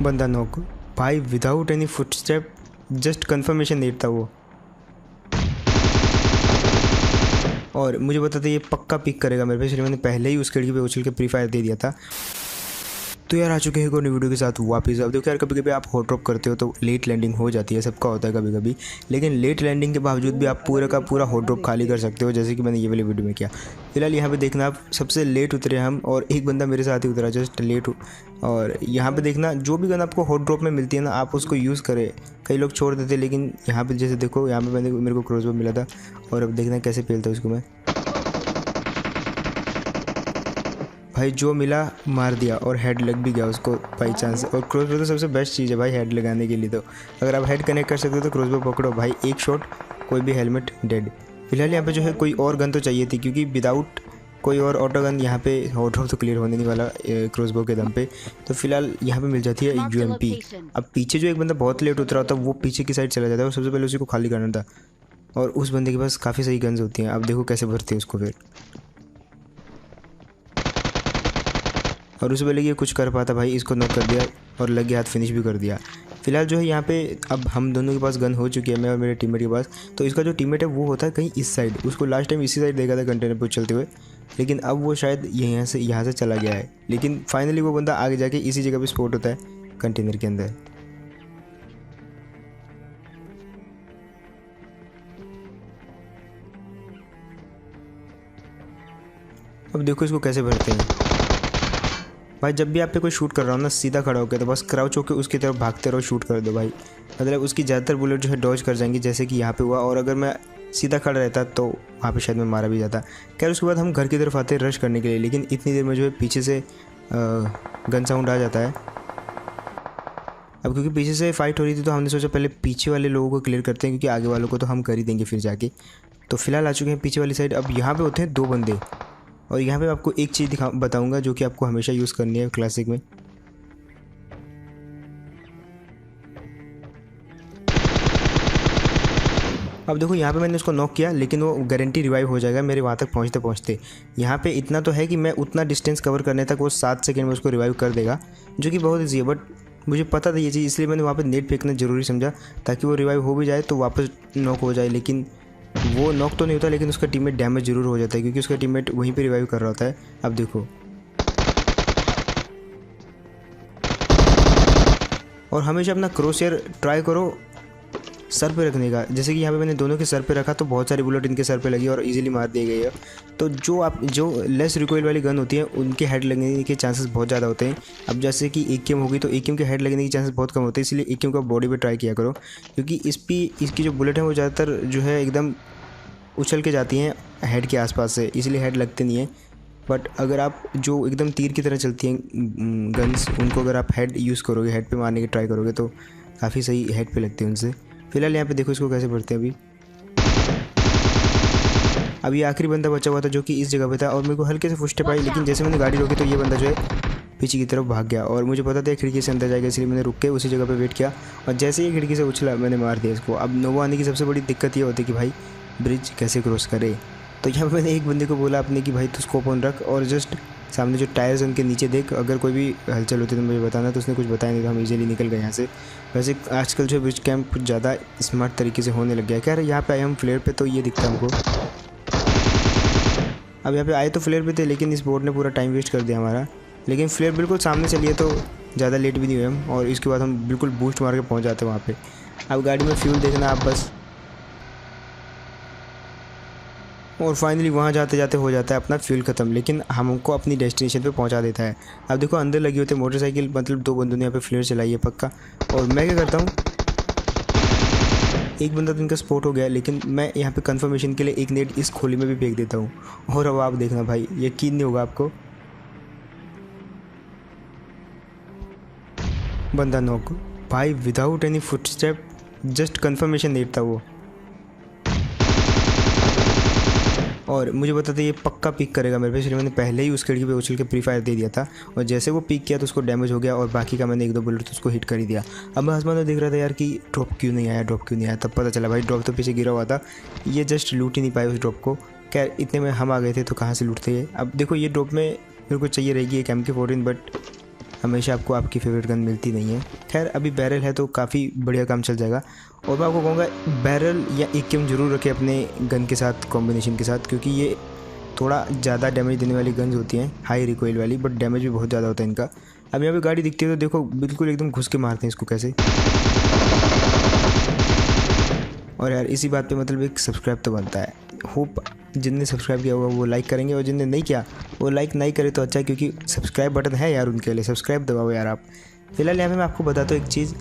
बंदा नॉक भाई, without any footstep, just confirmation net था वो। और मुझे पता था ये पक्का पिक करेगा मेरे पे, इसलिए मैंने पहले ही उस खिड़की पे उछल के प्री फायर दे दिया था। तो यार आ चुके हैं एक और नई वीडियो के साथ वापस। अब देखो यार, कभी कभी आप हॉट ड्रॉप करते हो तो लेट लैंडिंग हो जाती है, सबका होता है कभी कभी, लेकिन लेट लैंडिंग के बावजूद भी आप पूरा का पूरा हॉट ड्रॉप खाली कर सकते हो, जैसे कि मैंने ये वाली वीडियो में किया। फिलहाल यहाँ पे देखना, आप सबसे लेट उतरे हम, और एक बंदा मेरे साथ ही उतरा, जस्ट लेट। और यहाँ पे देखना, जो भी गन आपको हॉट ड्रॉप में मिलती है ना, आप उसको यूज़ करें। कई लोग छोड़ देते, लेकिन यहाँ पे जैसे देखो, यहाँ पे मेरे को क्रॉसबो मिला था, और अब देखना कैसे पेलता उसको मैं। भाई जो मिला मार दिया, और हेड लग भी गया उसको बाई चांस। और क्रॉसबो तो सबसे बेस्ट चीज़ है भाई हेड लगाने के लिए। तो अगर आप हेड कनेक्ट कर सकते हो तो क्रॉसबो पकड़ो भाई, एक शॉट कोई भी हेलमेट डेड। फिलहाल यहाँ पे जो है कोई और गन तो चाहिए थी, क्योंकि विदाउट कोई और ऑटो गन यहाँ पे हॉट ड्रॉप तो क्लियर होने नहीं वाला क्रॉसबो के दम पे। तो फिलहाल यहाँ पे मिल जाती है UMP। अब पीछे जो एक बंदा बहुत लेट उतरा होता है वो पीछे की साइड चला जाता है, और सबसे पहले उसी को खाली करना था। और उस बंदे के पास काफ़ी सही गन्स होती हैं। अब देखो कैसे भरते हैं उसको फिर। और उससे पहले ये कुछ कर पाता भाई, इसको नॉक कर दिया और लगे हाथ फिनिश भी कर दिया। फिलहाल जो है यहाँ पे अब हम दोनों के पास गन हो चुकी है, मैं और मेरे टीममेट के पास। तो इसका जो टीममेट है वो होता है कहीं इस साइड, उसको लास्ट टाइम इसी साइड देखा था कंटेनर पे चलते हुए, लेकिन अब वो शायद यहाँ से चला गया है। लेकिन फाइनली वो बंदा आगे जाके इसी जगह पर स्पॉट होता है कंटेनर के अंदर। अब देखो इसको कैसे भरते हैं भाई। जब भी आप पे कोई शूट कर रहा हो ना, सीधा खड़ा होकर तो बस क्राउच होकर उसकी तरफ भागते रहो, शूट कर दो भाई। मतलब उसकी ज़्यादातर बुलेट जो है डॉज कर जाएंगी, जैसे कि यहाँ पे हुआ। और अगर मैं सीधा खड़ा रहता तो वहाँ पे शायद मैं मारा भी जाता। खैर उसके बाद हम घर की तरफ आते हैं रश करने के लिए, लेकिन इतनी देर में जो है पीछे से गन साउंड आ जाता है। अब क्योंकि पीछे से फाइट हो रही थी तो हमने सोचा पहले पीछे वाले लोगों को क्लियर करते हैं, क्योंकि आगे वालों को तो हम कर ही देंगे फिर जाके। तो फिलहाल आ चुके हैं पीछे वाली साइड। अब यहाँ पे होते हैं 2 बंदे, और यहाँ पे आपको एक चीज़ बताऊंगा जो कि आपको हमेशा यूज़ करनी है क्लासिक में। अब देखो यहाँ पे मैंने उसको नॉक किया, लेकिन वो गारंटी रिवाइव हो जाएगा मेरे वहाँ तक पहुँचते पहुँचते। यहाँ पे इतना तो है कि मैं उतना डिस्टेंस कवर करने तक वो 7 सेकेंड में उसको रिवाइव कर देगा, जो कि बहुत ईजी है। बट मुझे पता था ये चीज़, इसलिए मैंने वहाँ पे नेट फेंकना ज़रूरी समझा, ताकि वो रिवाइव हो भी जाए तो वापस नॉक हो जाए। लेकिन वो नॉक तो नहीं होता, लेकिन उसका टीममेट डैमेज जरूर हो जाता है, क्योंकि उसका टीममेट वहीं पे रिवाइव कर रहा होता है। अब देखो, और हमेशा अपना क्रॉसहेयर ट्राई करो सर पे रखने का। जैसे कि यहाँ पे मैंने दोनों के सर पे रखा तो बहुत सारी बुलेट इनके सर पे लगी और इजीली मार दी गई है। तो जो लेस रिकॉइल वाली गन होती है उनके हेड लगने के चांसेस बहुत ज़्यादा होते हैं। अब जैसे कि AKM होगी तो AKM के हेड लगने के चांसेस बहुत कम होते हैं, इसलिए AKM का बॉडी पे ट्राई किया करो, क्योंकि इसकी जो बुलेट है वो ज़्यादातर जो है एकदम उछल के जाती हैं हेड के आसपास से, इसलिए हेड लगते नहीं हैं। बट अगर आप जो एकदम तीर की तरह चलती हैं गन्स, उनको अगर आप हेड यूज़ करोगे, हेड पे मारने की ट्राई करोगे तो काफ़ी सही हेड पे लगते हैं उनसे। फिलहाल यहाँ पे देखो इसको कैसे भरते हैं। अभी आखिरी बंदा बचा हुआ था जो कि इस जगह पे था, और मेरे को हल्के से फुटस्टेप आई, लेकिन जैसे मैंने गाड़ी रोकी तो ये बंदा जो है पीछे की तरफ भाग गया। और मुझे पता था खिड़की से अंदर जाएगा, इसलिए मैंने रुक के उसी जगह पे वेट किया, और जैसे ही खिड़की से उछला मैंने मार दिया इसको। अब नोवा आने की सबसे बड़ी दिक्कत ये होती है कि भाई ब्रिज कैसे क्रॉस करे। तो यहाँ पर मैंने एक बंदे को बोला अपने कि भाई तू स्कोप ऑन रख, और जस्ट सामने जो टायर्स उनके नीचे देख, अगर कोई भी हलचल होती है तो मुझे बताना। तो उसने कुछ बताया नहीं, तो हम इजीली निकल गए यहाँ से। वैसे आजकल जो ब्रिज कैंप कुछ ज़्यादा स्मार्ट तरीके से होने लग गया है। क्या यहाँ पे आए हम फ्लेयर पे तो ये दिखता है हमको। अब यहाँ पे आए तो फ्लेयर पे थे, लेकिन इस बोर्ड ने पूरा टाइम वेस्ट कर दिया हमारा। लेकिन फ्लेयर बिल्कुल सामने चलिए तो ज़्यादा लेट भी नहीं हुए हम, और इसके बाद हम बिल्कुल बूस्ट मार के पहुँच जाते हैं वहाँ पर। अब गाड़ी में फ्यूल देखना आप बस, और फाइनली वहाँ जाते जाते हो जाता है अपना फ्यूल ख़त्म, लेकिन हमको अपनी डेस्टिनेशन पे पहुँचा देता है। अब देखो अंदर लगी होती है मोटरसाइकिल, मतलब 2 बंदों ने यहाँ पे फ्लेयर चलाई है पक्का। और मैं क्या करता हूँ, एक बंदा तो इनका स्पॉट हो गया, लेकिन मैं यहाँ पे कंफर्मेशन के लिए एक नेट इस खोली में भी फेंक देता हूँ। और अब आप देखना भाई, यकीन नहीं होगा आपको, बंदा नॉक भाई, without any footstep, just confirmation net था वो। और मुझे पता था ये पक्का पिक करेगा मेरे पे, इसलिए मैंने पहले ही उस खिड़की पे उछल के प्री फायर दे दिया था। और जैसे वो पिक किया तो उसको डैमेज हो गया, और बाकी का मैंने 1-2 बुलेट तो उसको हिट कर ही दिया। अब मैं आसमान में देख रहा था यार कि ड्रॉप क्यों नहीं आया। तब पता चला भाई ड्रॉप तो पीछे गिरा हुआ था, ये जस्ट लूट ही नहीं पाए उस ड्रॉप को। क्या इतने में हम आ गए थे, तो कहाँ से लूटते ये। अब देखो ये ड्रॉप में मेरे को चाहिए रहेगी एक MK14, बट हमेशा आपको आपकी फेवरेट गन मिलती नहीं है। खैर अभी बैरल है तो काफ़ी बढ़िया काम चल जाएगा। और मैं आपको कहूँगा बैरल या AKM जरूर रखें अपने गन के साथ कॉम्बिनेशन के साथ, क्योंकि ये थोड़ा ज़्यादा डैमेज देने वाली गन्स होती हैं, हाई रिकॉइल वाली, बट डैमेज भी बहुत ज़्यादा होता है इनका। अब यहाँ पे गाड़ी दिखती है तो देखो बिल्कुल एकदम घुस के मारते हैं इसको कैसे। और यार इसी बात पे मतलब एक सब्सक्राइब तो बनता है। होप जिनने सब्सक्राइब किया होगा वो लाइक करेंगे, और जिनने नहीं किया वो लाइक नहीं करे तो अच्छा है, क्योंकि सब्सक्राइब बटन है यार उनके लिए, सब्सक्राइब दबाओ यार आप। फिलहाल यहाँ पे मैं आपको बताता हूँ एक चीज़,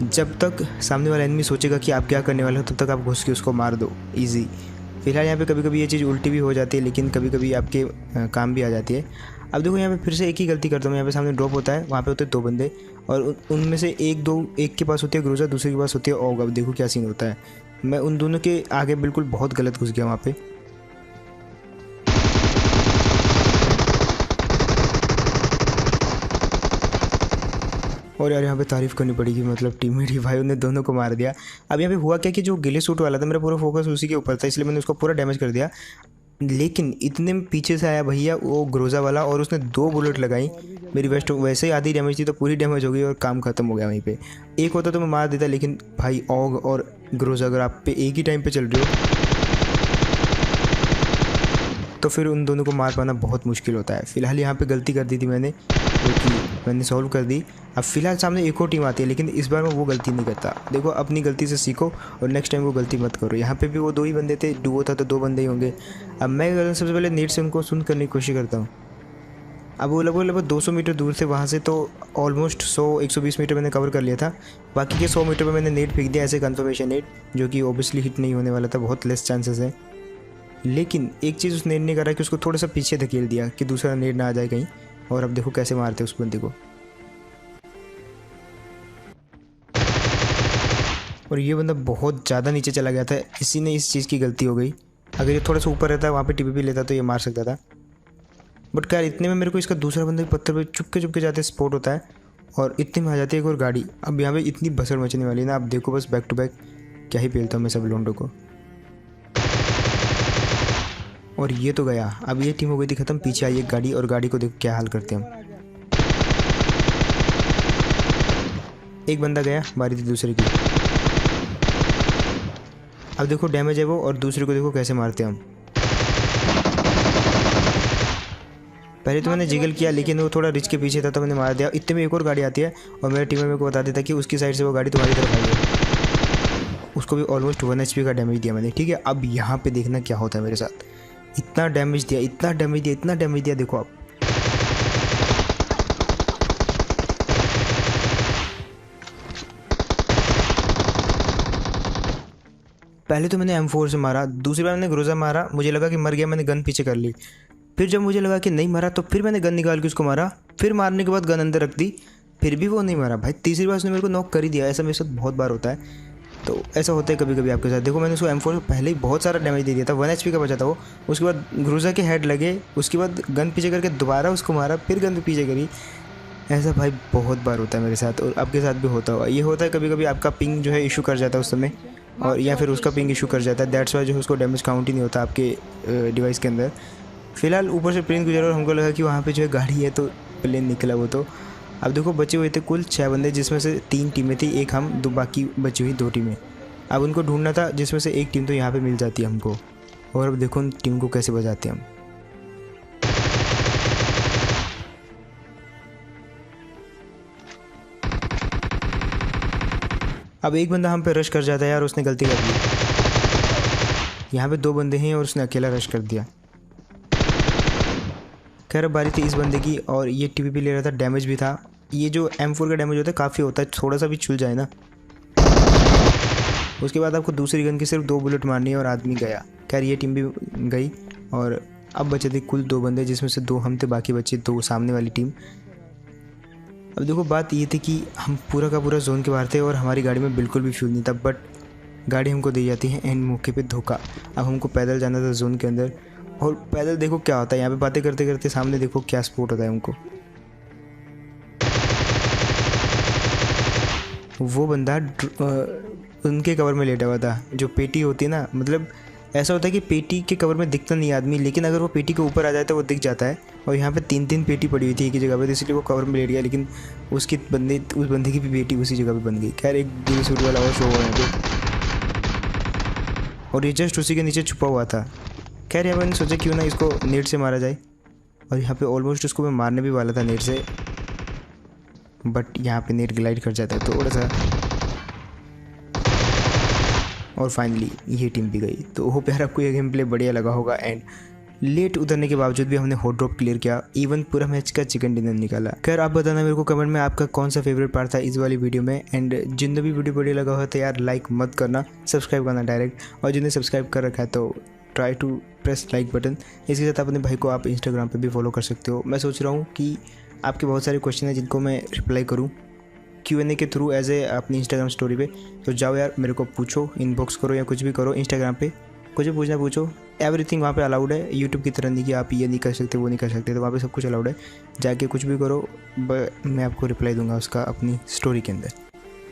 जब तक सामने वाला एनिमी सोचेगा कि आप क्या करने वाले हो तब तक आप घुस के उसको मार दो ईजी। फिलहाल यहाँ पे कभी कभी ये चीज़ उल्टी भी हो जाती है, लेकिन कभी कभी आपके काम भी आ जाती है। अब देखो यहाँ पे फिर से एक ही गलती करता हूँ। यहाँ पे सामने ड्रॉप होता है, वहाँ पे होते हैं 2 बंदे, और उनमें से एक के पास होती है ग्रोजा, दूसरे के पास होती है ऑग। अब देखो क्या सीन होता है, मैं उन दोनों के आगे बिल्कुल बहुत गलत घुस गया वहाँ पे। और यार यहाँ पे तारीफ़ करनी पड़ेगी, मतलब टीममेट ही भाई उन्हें दोनों को मार दिया। अब यहाँ पे हुआ क्या कि जो गिले सूट वाला था मेरा पूरा फोकस उसी के ऊपर था, इसलिए मैंने उसको पूरा डैमेज कर दिया। लेकिन इतने में पीछे से आया भैया वो ग्रोजा वाला, और उसने 2 बुलेट लगाई। मेरी वेस्ट वैसे ही आधी डैमेज थी तो पूरी डैमेज हो गई और काम खत्म हो गया वहीं पे। एक होता तो मैं मार देता, लेकिन भाई ऑग और ग्रोजा अगर आप पे एक ही टाइम पे चल रहे हो तो फिर उन दोनों को मार पाना बहुत मुश्किल होता है। फिलहाल यहाँ पे गलती कर दी थी मैंने, लेकिन मैंने सॉल्व कर दी। अब फिलहाल सामने एक और टीम आती है, लेकिन इस बार मैं वो गलती नहीं करता। देखो अपनी गलती से सीखो और नेक्स्ट टाइम वो गलती मत करो। यहाँ पे भी वो 2 ही बंदे थे, डुओ था तो 2 बंदे ही होंगे। अब मैं सबसे पहले नेट से उनको सुन करने की कोशिश करता हूँ। अब वो लगभग 200 मीटर दूर थे वहाँ से, तो ऑलमोस्ट 100-120 मीटर मैंने कवर कर लिया था। बाकी के 100 मीटर पर मैंने नेट फेंक दिया, ऐसे कन्फर्मेशन नेट, जो कि ओबियसली हिट नहीं होने वाला था, बहुत लेस चांसेस है। लेकिन एक चीज़ उस नेट ने करा कि उसको थोड़ा सा पीछे धकेल दिया कि दूसरा नेट ना आ जाए कहीं। और अब देखो कैसे मारते उस बंदे को। और ये बंदा बहुत ज़्यादा नीचे चला गया था, इसी ने इस चीज़ की गलती हो गई। अगर ये थोड़ा सा ऊपर रहता वहाँ पे TPP लेता तो ये मार सकता था। बट क्या इतने में मेरे को इसका दूसरा बंदा पत्थर पे चुपके जाते स्पॉट होता है, और इतने में आ जाती है एक और गाड़ी। अब यहाँ पे इतनी बसर मचने वाली है ना, आप देखो बस बैक टू बैक क्या ही पेलता हूँ मैं सब लोंडो को। और ये तो गया। अब ये टीम हो गई थी ख़त्म, पीछे आई एक गाड़ी, और गाड़ी को देखो क्या हाल करते हैं हम। एक बंदा गया, बारी थी दूसरे की। अब देखो डैमेज है वो, और दूसरे को देखो कैसे मारते हैं हम। पहले तो मैंने जिगल किया, लेकिन वो थोड़ा रिच के पीछे था तो मैंने मार दिया। इतने में एक और गाड़ी आती है, और मेरे टीम मेरे को बता देता कि उसकी साइड से वो गाड़ी तुम्हारी तरफ आई है। उसको भी ऑलमोस्ट 1 HP का डैमेज दिया मैंने, ठीक है। अब यहाँ पे देखना क्या होता है मेरे साथ। इतना डैमेज दिया, इतना डैमेज दिया, इतना डैमेज दिया, देखो आप। पहले तो मैंने M4 से मारा, दूसरी बार मैंने ग्रोजा मारा, मुझे लगा कि मर गया, मैंने गन पीछे कर ली। फिर जब मुझे लगा कि नहीं मरा तो फिर मैंने गन निकाल के उसको मारा, फिर मारने के बाद गन अंदर रख दी, फिर भी वो नहीं मारा भाई। तीसरी बार उसने मेरे को नॉक कर ही दिया। ऐसा मेरे साथ बहुत बार होता है, तो ऐसा होता है कभी कभी आपके साथ। देखो मैंने उसको M4 से पहले ही बहुत सारा डैमेज दे दिया था, 1 HP का बचा था वो। उसके बाद ग्रोजा के हेड लगे, उसके बाद गन पीछे करके दोबारा उसको मारा, फिर गन पीछे करी। ऐसा भाई बहुत बार होता है मेरे साथ, और आपके साथ भी होता होगा। ये होता है कभी कभी आपका पिंग जो है इशू कर जाता है उस समय, और या फिर उसका पिंग इशू कर जाता है, दैट्स वाई जो है उसको डैमेज काउंट ही नहीं होता आपके डिवाइस के अंदर। फिलहाल ऊपर से प्लेन गुजरा और हमको लगा कि वहाँ पे जो है गाड़ी है, तो प्लेन निकला वो तो। अब देखो बचे हुए थे कुल 6 बंदे, जिसमें से 3 टीमें थी, एक हम, 2 बाकी बची हुई 2 टीमें। अब उनको ढूंढना था, जिसमें से एक टीम तो यहाँ पे मिल जाती है हमको। और अब देखो उन टीम को कैसे बजाते हैं हम। अब एक बंदा हम पे रश कर जाता है यार, उसने गलती कर दी। यहाँ पे 2 बंदे हैं और उसने अकेला रश कर दिया। खैर अब बारी थी इस बंदे की, और ये TPP ले रहा था, डैमेज भी था। ये जो M4 का डैमेज होता है काफ़ी होता है, थोड़ा सा भी छुल जाए ना। उसके बाद आपको दूसरी गन की सिर्फ 2 बुलेट मारनी है और आदमी गया। खैर ये टीम भी गई, और अब बचे थे कुल 2 बंदे, जिसमें से 2 हम थे, बाकी बचे 2 सामने वाली टीम। अब देखो बात ये थी कि हम पूरा का पूरा जोन के बाहर थे, और हमारी गाड़ी में बिल्कुल भी फ्यूल नहीं था, बट गाड़ी हमको दी जाती है एंड मौके पे धोखा। अब हमको पैदल जाना था जोन के अंदर, और पैदल देखो क्या होता है, यहाँ पे बातें करते करते सामने देखो क्या स्पॉट होता है हमको। वो बंदा उनके कवर में लेटा हुआ था, जो पेटी होती है ना, मतलब ऐसा होता है कि पेटी के कवर में दिखता नहीं आदमी, लेकिन अगर वो पेटी के ऊपर आ जाए तो वो दिख जाता है। और यहाँ पे 3-3 पेटी पड़ी हुई थी एक ही जगह पे, तो इसलिए वो कवर में लेट गया, लेकिन उस बंदे की भी पेटी उसी जगह पे बन गई। खैर एक ब्लू सूट वाला और शो हुआ यहाँ पे, और ये जस्ट उसी के नीचे छुपा हुआ था। खैर यहाँ मैंने सोचा क्यों ना इसको नेट से मारा जाए, और यहाँ पे ऑलमोस्ट उसको मैं मारने भी वाला था नेट से, बट यहाँ पे नेट ग्लाइड कर जाता है थोड़ा सा, और फाइनली ये टीम भी गई। तो होप यार आपको ये गेम प्ले बढ़िया लगा होगा। एंड लेट उतरने के बावजूद भी हमने हॉट ड्रॉप क्लियर किया, इवन पूरा मैच का चिकन डिनर निकाला। खैर आप बताना मेरे को कमेंट में आपका कौन सा फेवरेट पार्ट था इस वाली वीडियो में। एंड जिन्हें भी वीडियो बढ़िया लगा हो तो यार लाइक मत करना, सब्सक्राइब करना डायरेक्ट, और जिन्हें सब्सक्राइब कर रखा है तो try to press like button. इसके साथ अपने भाई को आप इंस्टाग्राम पे भी फॉलो कर सकते हो। मैं सोच रहा हूँ कि आपके बहुत सारे क्वेश्चन हैं जिनको मैं रिप्लाई करूँ Q&A के थ्रू एज ए अपनी इंस्टाग्राम स्टोरी पे। तो जाओ यार मेरे को पूछो, इनबॉक्स करो या कुछ भी करो इंस्टाग्राम पे, कुछ भी पूछना पूछो, एवरीथिंग वहाँ पे अलाउड है। यूट्यूब की तरह नहीं कि आप ये नहीं कर सकते वो नहीं कर सकते, तो वहाँ पे सब कुछ अलाउड है। जाके कुछ भी करो, मैं आपको रिप्लाई दूंगा उसका अपनी स्टोरी के अंदर।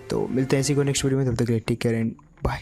तो मिलते हैं इसी को नेक्स्ट वीडियो में, तब तक टेक केयर एंड बाय।